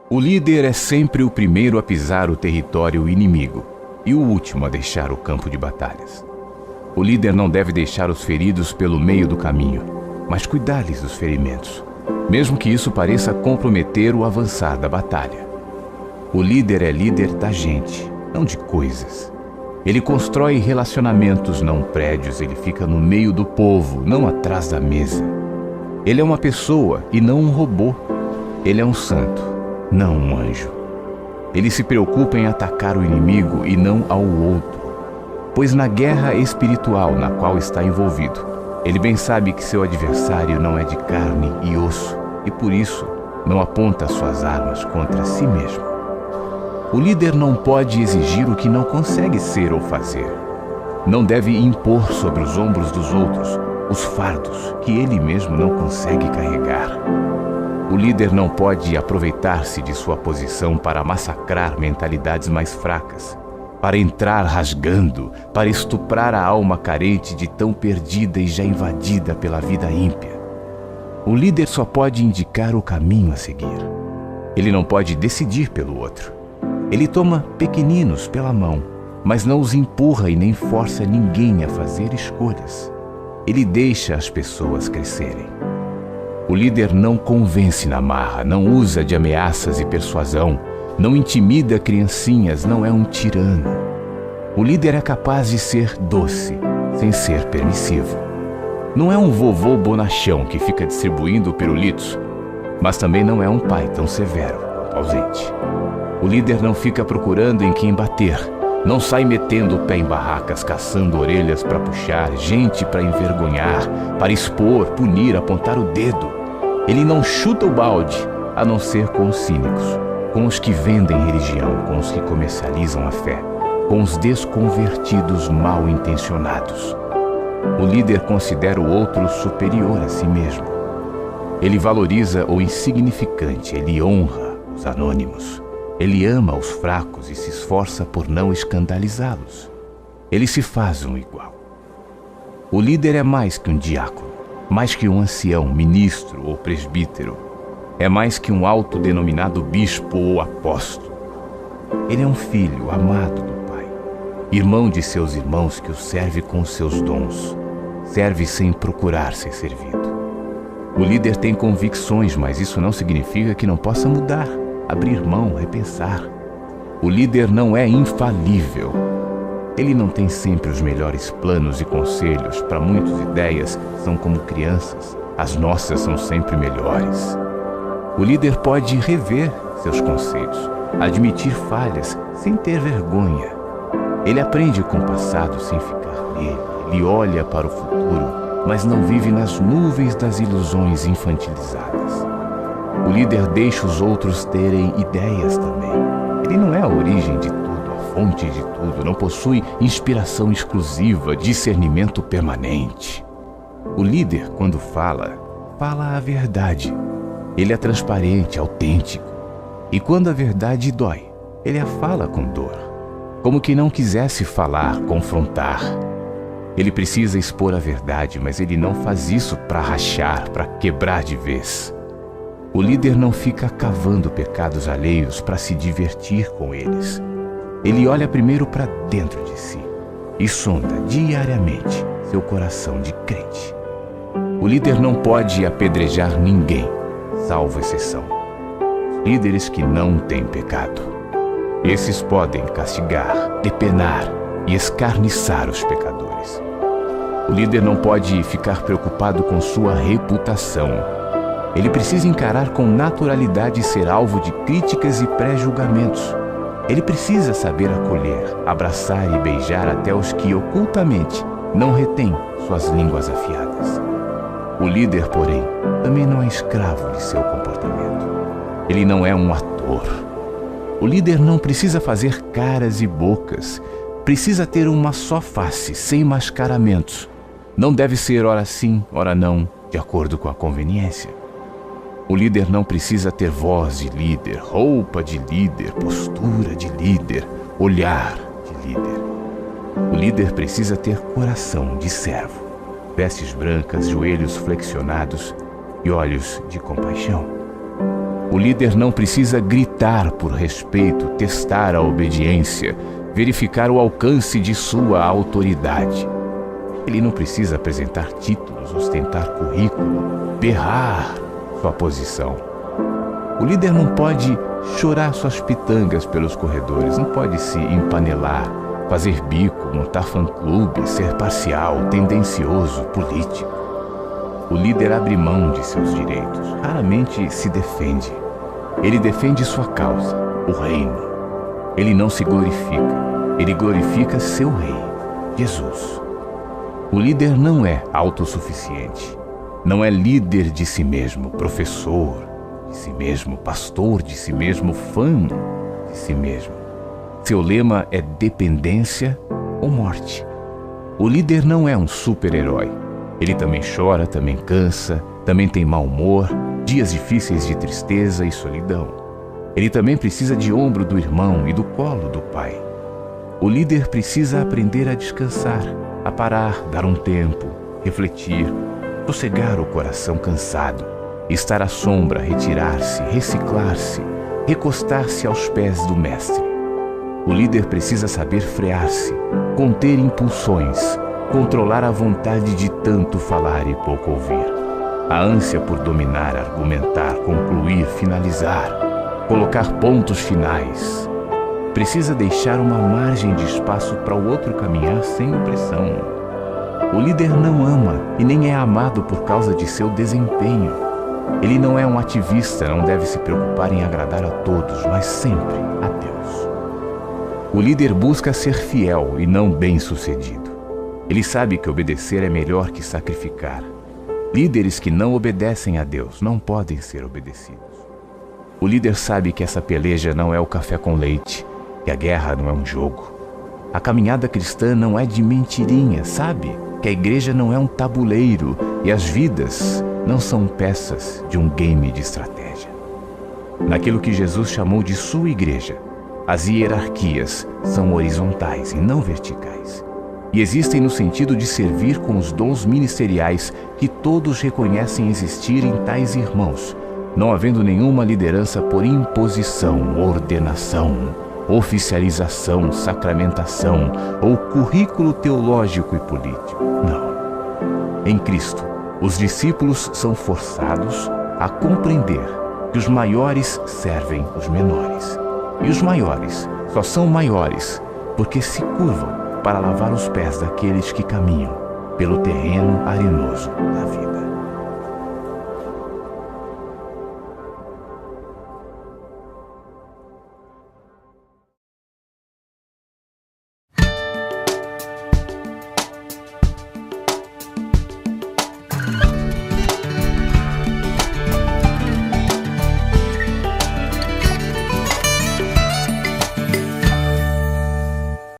O líder é sempre o primeiro a pisar o território inimigo e o último a deixar o campo de batalhas. O líder não deve deixar os feridos pelo meio do caminho, mas cuidar-lhes dos ferimentos, mesmo que isso pareça comprometer o avançar da batalha. O líder é líder da gente, não de coisas. Ele constrói relacionamentos, não prédios. Ele fica no meio do povo, não atrás da mesa. Ele é uma pessoa e não um robô. Ele é um santo, não um anjo. Ele se preocupa em atacar o inimigo e não ao outro, pois na guerra espiritual na qual está envolvido, ele bem sabe que seu adversário não é de carne e osso e por isso não aponta suas armas contra si mesmo. O líder não pode exigir o que não consegue ser ou fazer. Não deve impor sobre os ombros dos outros os fardos que ele mesmo não consegue carregar. O líder não pode aproveitar-se de sua posição para massacrar mentalidades mais fracas, para entrar rasgando, para estuprar a alma carente de tão perdida e já invadida pela vida ímpia. O líder só pode indicar o caminho a seguir. Ele não pode decidir pelo outro. Ele toma pequeninos pela mão, mas não os empurra e nem força ninguém a fazer escolhas. Ele deixa as pessoas crescerem. O líder não convence na marra, não usa de ameaças e persuasão, não intimida criancinhas, não é um tirano. O líder é capaz de ser doce, sem ser permissivo. Não é um vovô bonachão que fica distribuindo pirulitos, mas também não é um pai tão severo quanto ausente. O líder não fica procurando em quem bater, não sai metendo o pé em barracas, caçando orelhas para puxar, gente para envergonhar, para expor, punir, apontar o dedo. Ele não chuta o balde, a não ser com os cínicos, com os que vendem religião, com os que comercializam a fé, com os desconvertidos mal intencionados. O líder considera o outro superior a si mesmo. Ele valoriza o insignificante, ele honra os anônimos. Ele ama os fracos e se esforça por não escandalizá-los. Ele se faz um igual. O líder é mais que um diácono, mais que um ancião, ministro ou presbítero. É mais que um autodenominado bispo ou apóstolo. Ele é um filho amado do Pai, irmão de seus irmãos que o serve com os seus dons, serve sem procurar ser servido. O líder tem convicções, mas isso não significa que não possa mudar, abrir mão, repensar. O líder não é infalível. Ele não tem sempre os melhores planos e conselhos. Para muitas ideias são como crianças, as nossas são sempre melhores. O líder pode rever seus conselhos, admitir falhas sem ter vergonha. Ele aprende com o passado sem ficar nele. Ele olha para o futuro, mas não vive nas nuvens das ilusões infantilizadas. O líder deixa os outros terem ideias também. Ele não é a origem de tudo, a fonte de tudo, não possui inspiração exclusiva, discernimento permanente. O líder, quando fala a verdade. Ele é transparente, autêntico. E quando a verdade dói, ele a fala com dor, como que não quisesse falar, confrontar. Ele precisa expor a verdade, mas ele não faz isso para rachar, para quebrar de vez. O líder não fica cavando pecados alheios para se divertir com eles. Ele olha primeiro para dentro de si e sonda diariamente seu coração de crente. O líder não pode apedrejar ninguém, salvo exceção. Os líderes que não têm pecado. Esses podem castigar, depenar e escarniçar os pecadores. O líder não pode ficar preocupado com sua reputação. Ele precisa encarar com naturalidade e ser alvo de críticas e pré-julgamentos. Ele precisa saber acolher, abraçar e beijar até os que ocultamente não retêm suas línguas afiadas. O líder, porém, também não é escravo de seu comportamento. Ele não é um ator. O líder não precisa fazer caras e bocas. Precisa ter uma só face, sem mascaramentos. Não deve ser ora sim, ora não, de acordo com a conveniência. O líder não precisa ter voz de líder, roupa de líder, postura de líder, olhar de líder. O líder precisa ter coração de servo, vestes brancas, joelhos flexionados e olhos de compaixão. O líder não precisa gritar por respeito, testar a obediência, verificar o alcance de sua autoridade. Ele não precisa apresentar títulos, ostentar currículo, berrar sua posição. O líder não pode chorar suas pitangas pelos corredores, não pode se empanelar, fazer bico, montar fã-clube, ser parcial, tendencioso, político. O líder abre mão de seus direitos, raramente se defende. Ele defende sua causa, o reino. Ele não se glorifica, ele glorifica seu rei, Jesus. O líder não é autossuficiente, não é líder de si mesmo, professor de si mesmo, pastor de si mesmo, fã de si mesmo. Seu lema é dependência ou morte. O líder não é um super-herói. Ele também chora, também cansa, também tem mau humor, dias difíceis de tristeza e solidão. Ele também precisa de ombro do irmão e do colo do pai. O líder precisa aprender a descansar, a parar, dar um tempo, refletir, sossegar o coração cansado, estar à sombra, retirar-se, reciclar-se, recostar-se aos pés do mestre. O líder precisa saber frear-se, conter impulsões, controlar a vontade de tanto falar e pouco ouvir. A ânsia por dominar, argumentar, concluir, finalizar, colocar pontos finais. Precisa deixar uma margem de espaço para o outro caminhar sem opressão. O líder não ama e nem é amado por causa de seu desempenho. Ele não é um ativista, não deve se preocupar em agradar a todos, mas sempre a Deus. O líder busca ser fiel e não bem-sucedido. Ele sabe que obedecer é melhor que sacrificar. Líderes que não obedecem a Deus não podem ser obedecidos. O líder sabe que essa peleja não é o café com leite, que a guerra não é um jogo. A caminhada cristã não é de mentirinha, sabe? Que a igreja não é um tabuleiro e as vidas não são peças de um game de estratégia. Naquilo que Jesus chamou de sua igreja, as hierarquias são horizontais e não verticais. E existem no sentido de servir com os dons ministeriais que todos reconhecem existir em tais irmãos, não havendo nenhuma liderança por imposição, ordenação, oficialização, sacramentação ou currículo teológico e político. Não. Em Cristo, os discípulos são forçados a compreender que os maiores servem os menores. E os maiores só são maiores porque se curvam para lavar os pés daqueles que caminham pelo terreno arenoso da vida.